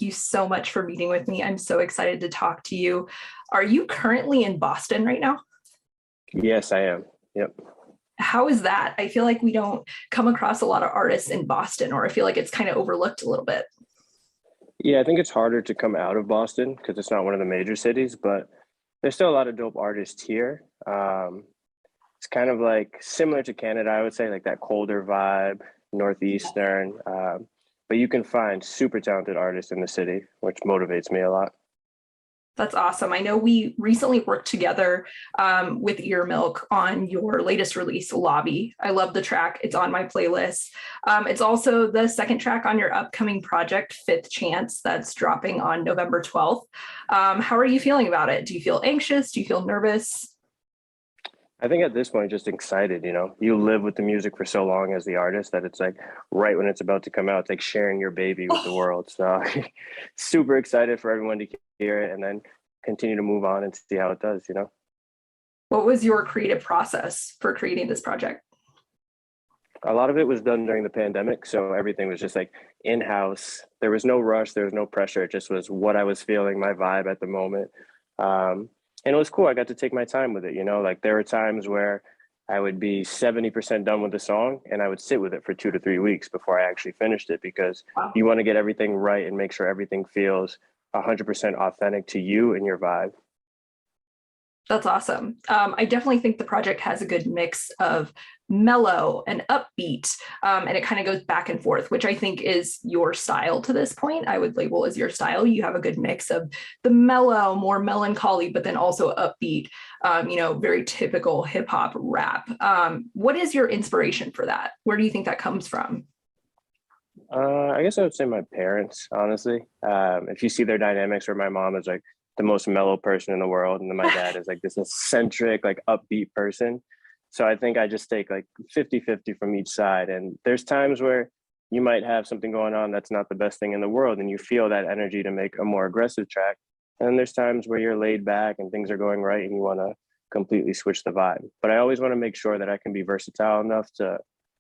you so much for meeting with me. I'm so excited to talk to you. Are you currently in Boston right now? Yes, I am. Yep. How is that? I feel like we don't come across a lot of artists in Boston, or I feel like it's kind of overlooked a little bit. Yeah, I think it's harder to come out of Boston because it's not one of the major cities, but there's still a lot of dope artists here. It's kind of like similar to Canada, I would say, like that colder vibe, northeastern. But you can find super talented artists in the city, which motivates me a lot. That's awesome. I know we recently worked together with EARMILK on your latest release, Lobby. I love the track. It's on my playlist. It's also the second track on your upcoming project, Fifth Chance, that's dropping on November 12th. How are you feeling about it? Do you feel anxious? Do you feel nervous? I think at this point, just excited, you live with the music for so long as the artist that it's like right when it's about to come out, it's like sharing your baby with the world. So super excited for everyone to hear it and then continue to move on and see how it does. What was your creative process for creating this project? A lot of it was done during the pandemic. So everything was just like in-house. There was no rush. There was no pressure. It just was what I was feeling, my vibe at the moment. And it was cool. I got to take my time with it. Like there were times where I would be 70% done with the song and I would sit with it for 2 to 3 weeks before I actually finished it because Wow. you want to get everything right and make sure everything feels 100% authentic to you and your vibe. That's awesome. I definitely think the project has a good mix of mellow and upbeat, and it kind of goes back and forth, which I think is your style to this point. I would label as your style. You have a good mix of the mellow, more melancholy, but then also upbeat, very typical hip hop rap. What is your inspiration for that? Where do you think that comes from? I guess I would say my parents, honestly. If you see their dynamics where my mom is like the most mellow person in the world, and then my dad is like this eccentric, like upbeat person. So I think I just take like 50-50 from each side. And there's times where you might have something going on that's not the best thing in the world, and you feel that energy to make a more aggressive track. And then there's times where you're laid back and things are going right and you want to completely switch the vibe. But I always want to make sure that I can be versatile enough to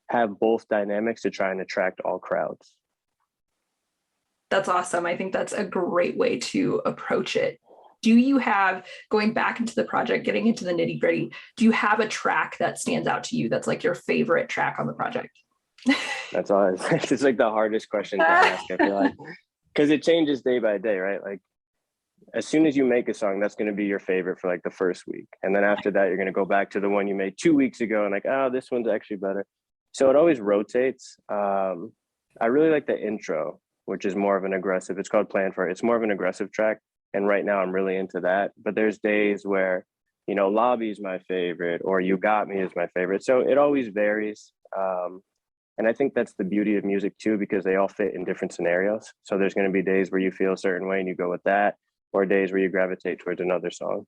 have both dynamics to try and attract all crowds. That's awesome. I think that's a great way to approach it. Do you have, going back into the project, getting into the nitty gritty, do you have a track that stands out to you that's like your favorite track on the project? That's all. It's like the hardest question to ask, I feel like, because it changes day by day, right? Like as soon as you make a song, that's going to be your favorite for like the first week. And then after that, you're going to go back to the one you made 2 weeks ago and like, oh, this one's actually better. So it always rotates. I really like the intro, which is more of an aggressive, it's called Plan For It. It's more of an aggressive track. And right now I'm really into that. But there's days where, Lobby is my favorite or You Got Me is my favorite. So it always varies. And I think that's the beauty of music too, because they all fit in different scenarios. So there's going to be days where you feel a certain way and you go with that, or days where you gravitate towards another song.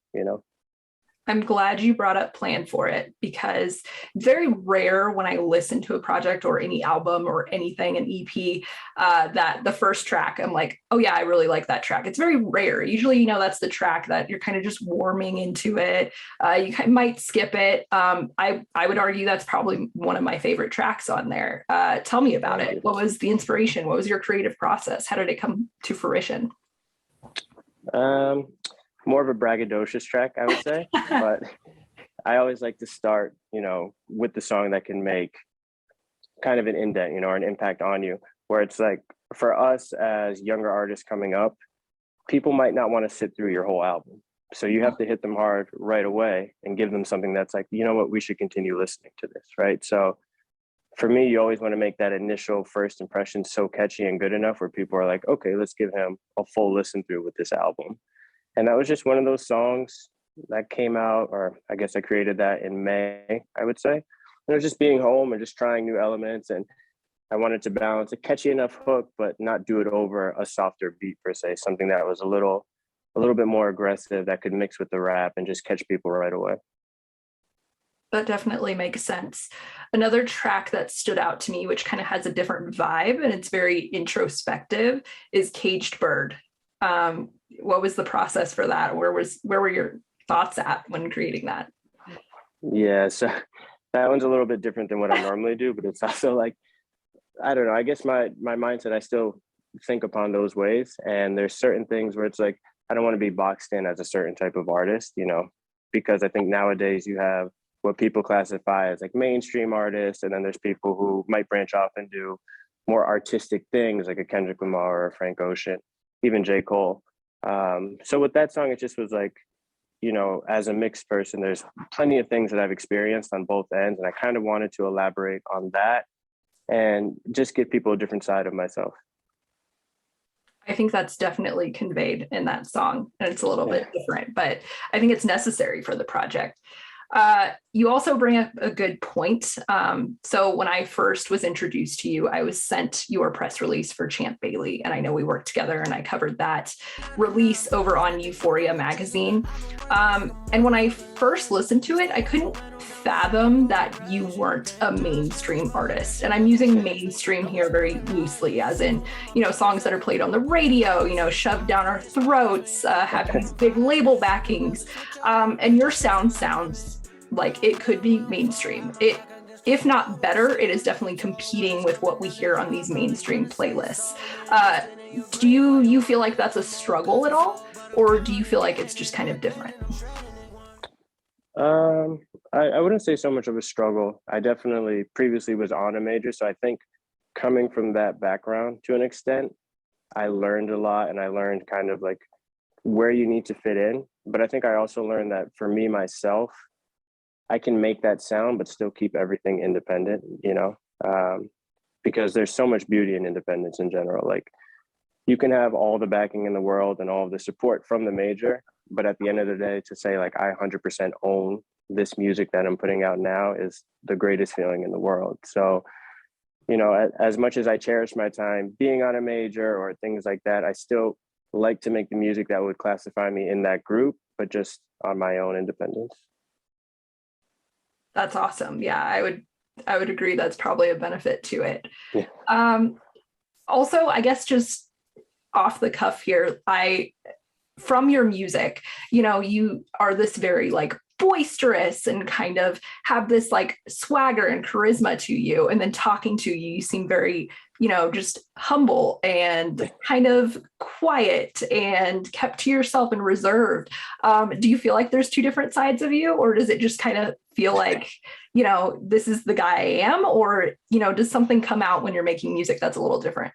I'm glad you brought up Plan For It because it's very rare when I listen to a project or any album or anything, an EP, that the first track, I'm like, oh yeah, I really like that track. It's very rare. Usually, that's the track that you're kind of just warming into it. You might skip it. I would argue that's probably one of my favorite tracks on there. Tell me about it. What was the inspiration? What was your creative process? How did it come to fruition? More of a braggadocious track, I would say. But I always like to start, with the song that can make kind of an indent, or an impact on you, where it's like for us as younger artists coming up, people might not want to sit through your whole album. So you have to hit them hard right away and give them something that's like, you know what, we should continue listening to this, right? So for me, you always want to make that initial first impression so catchy and good enough where people are like, okay, let's give him a full listen through with this album. And that was just one of those songs that came out, or I guess I created that in May, I would say. And it was just being home and just trying new elements. And I wanted to balance a catchy enough hook, but not do it over a softer beat per se, something that was a little bit more aggressive that could mix with the rap and just catch people right away. That definitely makes sense. Another track that stood out to me, which kind of has a different vibe and it's very introspective, is Caged Bird. What was the process for that? Where were your thoughts at when creating that? Yeah, so that one's a little bit different than what I normally do, but it's also like, I don't know, I guess my mindset, I still think upon those ways. And there's certain things where it's like, I don't want to be boxed in as a certain type of artist, you know, because I think nowadays you have what people classify as like mainstream artists. And then there's people who might branch off and do more artistic things like a Kendrick Lamar or a Frank Ocean, even J. Cole. So with that song, it just was like, you know, as a mixed person, there's plenty of things that I've experienced on both ends. And I kind of wanted to elaborate on that and just give people a different side of myself. I think that's definitely conveyed in that song, and it's a little bit different, but I think it's necessary for the project. You also bring up a good point. So when I first was introduced to you, I was sent your press release for Champ Bailey, and I know we worked together and I covered that release over on EUPHORIA Magazine. And when I first listened to it, I couldn't fathom that you weren't a mainstream artist. And I'm using mainstream here very loosely, as in, you know, songs that are played on the radio, you know, shoved down our throats, have these big label backings. And your sound sounds like it could be mainstream. It, if not better, it is definitely competing with what we hear on these mainstream playlists. Do you feel like that's a struggle at all? Or do you feel like it's just kind of different? I wouldn't say so much of a struggle. I definitely previously was on a major. So I think coming from that background to an extent, I learned a lot, and I learned kind of like where you need to fit in. But I think I also learned that for me, myself, I can make that sound, but still keep everything independent, you know, because there's so much beauty in independence in general. Like, you can have all the backing in the world and all of the support from the major, but at the end of the day, to say like I 100% own this music that I'm putting out now is the greatest feeling in the world. So, you know, as much as I cherish my time being on a major or things like that, I still like to make the music that would classify me in that group, but just on my own independence. That's awesome. Yeah, I would agree. That's probably a benefit to it. Yeah. Also, I guess just off the cuff here, from your music, you know, you are this very like boisterous and kind of have this like swagger and charisma to you. And then talking to you, you seem very, you know, just humble and kind of quiet and kept to yourself and reserved. Do you feel like there's two different sides of you, or does it just kind of feel like, you know, this is the guy I am? Or, you know, does something come out when you're making music that's a little different?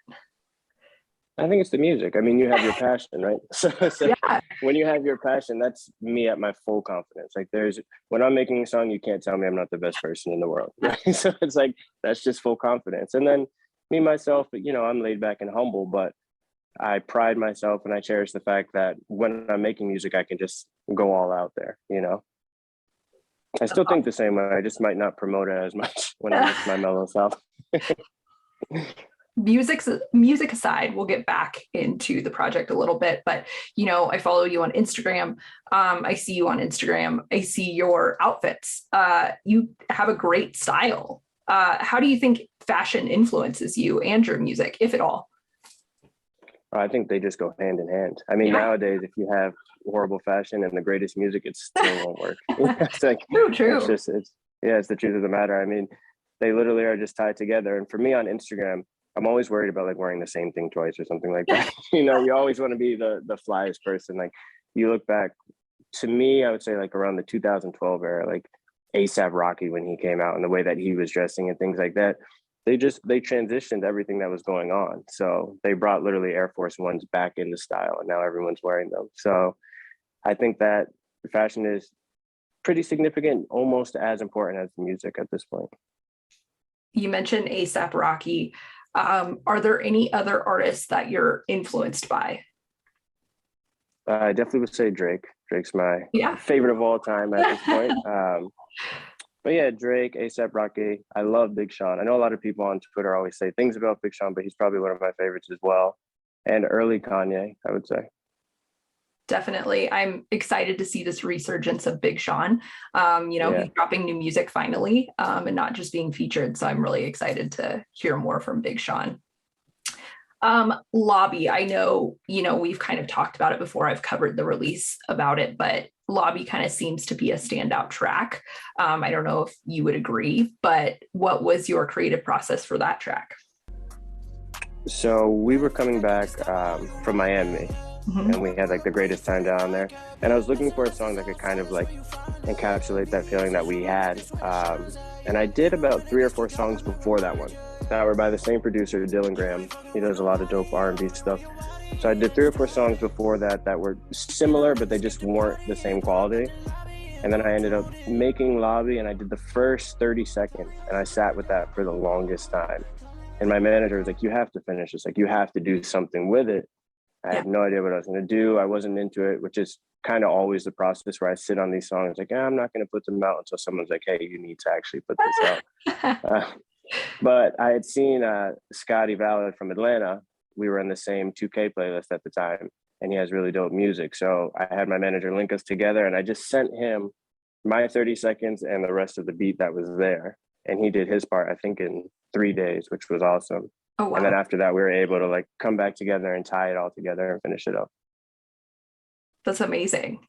I think it's the music. I mean, you have your passion, right? So Yeah. when you have your passion, that's me at my full confidence. Like, when I'm making a song, you can't tell me I'm not the best person in the world. Right? So it's like, that's just full confidence. And then me, myself, you know, I'm laid back and humble, but I pride myself and I cherish the fact that when I'm making music, I can just go all out there, you know? I still think the same way. I just might not promote it as much when I'm just my mellow self. Music aside, we'll get back into the project a little bit, but you know, I follow you on Instagram. I see you on Instagram. I see your outfits. You have a great style. How do you think fashion influences you and your music, if at all? I think they just go hand in hand. I mean, nowadays, if you have horrible fashion and the greatest music, it still won't work. It's like, true. It's the truth of the matter. I mean, they literally are just tied together. And for me on Instagram, I'm always worried about like wearing the same thing twice or something like that. You know, you always want to be the flyest person. Like, you look back, to me, I would say like around the 2012 era, like ASAP Rocky when he came out and the way that he was dressing and things like that. They transitioned everything that was going on. So they brought literally Air Force Ones back into style, and now everyone's wearing them. So I think that fashion is pretty significant, almost as important as the music at this point. You mentioned ASAP Rocky. Are there any other artists that you're influenced by? I definitely would say Drake. Drake's my favorite of all time at this point. But yeah, Drake, ASAP Rocky. I love Big Sean. I know a lot of people on Twitter always say things about Big Sean, but he's probably one of my favorites as well. And early Kanye, I would say. Definitely. I'm excited to see this resurgence of Big Sean. He's dropping new music finally, and not just being featured. So I'm really excited to hear more from Big Sean. Lobby, I know, we've kind of talked about it before. I've covered the release about it, but Lobby kind of seems to be a standout track. I don't know if you would agree, but what was your creative process for that track? So we were coming back from Miami, and we had like the greatest time down there. And I was looking for a song that could kind of like encapsulate that feeling that we had. And I did about 3 or 4 songs before that one that were by the same producer, Dylan Graham. He does a lot of dope R&B stuff. So I did 3 or 4 songs before that that were similar, but they just weren't the same quality. And then I ended up making Lobby, and I did the first 30 seconds, and I sat with that for the longest time. And my manager was like, you have to finish this. Like, you have to do something with it. I had no idea what I was going to do. I wasn't into it, which is kind of always the process where I sit on these songs like, I'm not going to put them out until someone's like, hey, you need to actually put this out. But I had seen Scotty Valid from Atlanta. We were in the same 2K playlist at the time, and he has really dope music. So I had my manager link us together, and I just sent him my 30 seconds and the rest of the beat that was there. And he did his part, I think, in 3 days, which was awesome. Oh, wow. And then after that, we were able to like come back together and tie it all together and finish it up. That's amazing.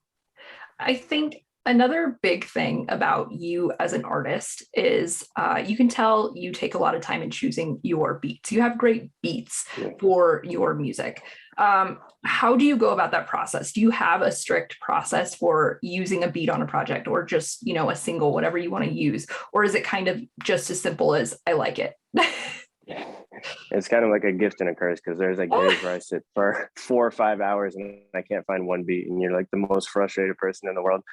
I think another big thing about you as an artist is you can tell you take a lot of time in choosing your beats. You have great beats for your music. How do you go about that process? Do you have a strict process for using a beat on a project, or just, you know, a single, whatever you want to use? Or is it kind of just as simple as I like it? It's kind of like a gift and a curse, because there's like days where I sit for 4 or 5 hours and I can't find one beat, and you're like the most frustrated person in the world.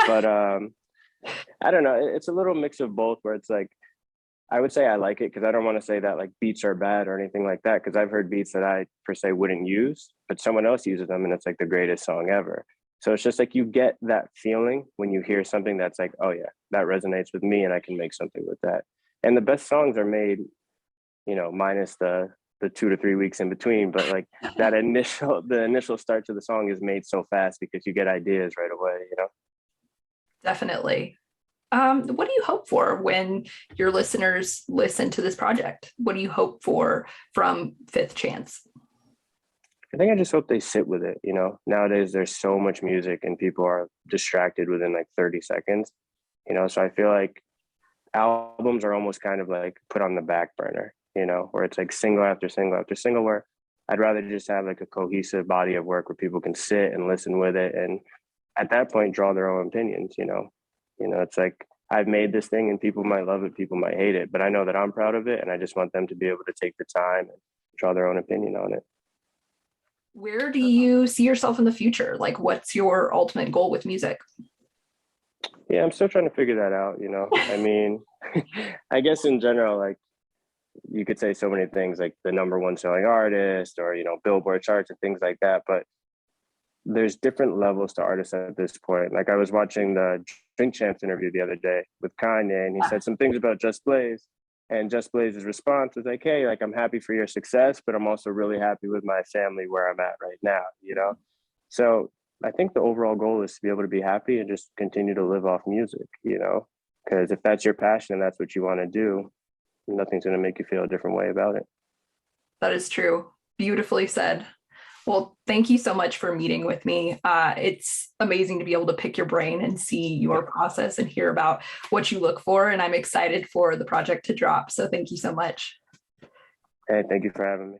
But I don't know. It's a little mix of both, where it's like, I would say I like it, because I don't want to say that like beats are bad or anything like that, because I've heard beats that I per se wouldn't use, but someone else uses them and it's like the greatest song ever. So it's just like you get that feeling when you hear something that's like, oh yeah, that resonates with me and I can make something with that. And the best songs are made, you know, minus the 2 to 3 weeks in between, but like that the initial start to the song is made so fast because you get ideas right away, you know? Definitely. What do you hope for when your listeners listen to this project? What do you hope for from Fifth Chance? I think I just hope they sit with it. You know, nowadays there's so much music and people are distracted within like 30 seconds, you know? So I feel like albums are almost kind of like put on the back burner, you know, where it's like single after single after single, where I'd rather just have like a cohesive body of work where people can sit and listen with it. And at that point, draw their own opinions, you know? It's like, I've made this thing and people might love it, people might hate it, but I know that I'm proud of it. And I just want them to be able to take the time and draw their own opinion on it. Where do you see yourself in the future? Like, what's your ultimate goal with music? Yeah, I'm still trying to figure that out, you know? I mean, I guess in general, like, you could say so many things, like the #1 selling artist, or, you know, Billboard charts and things like that. But there's different levels to artists at this point. Like, I was watching the Drink Champs interview the other day with Kanye, and he said some things about Just Blaze. And Just Blaze's response was like, hey, like, I'm happy for your success, but I'm also really happy with my family where I'm at right now, you know? So I think the overall goal is to be able to be happy and just continue to live off music, you know? Because if that's your passion and that's what you want to do, nothing's going to make you feel a different way about it. That is true. Beautifully said. Well, thank you so much for meeting with me. It's amazing to be able to pick your brain and see your process and hear about what you look for. And I'm excited for the project to drop. So thank you so much. Hey, thank you for having me.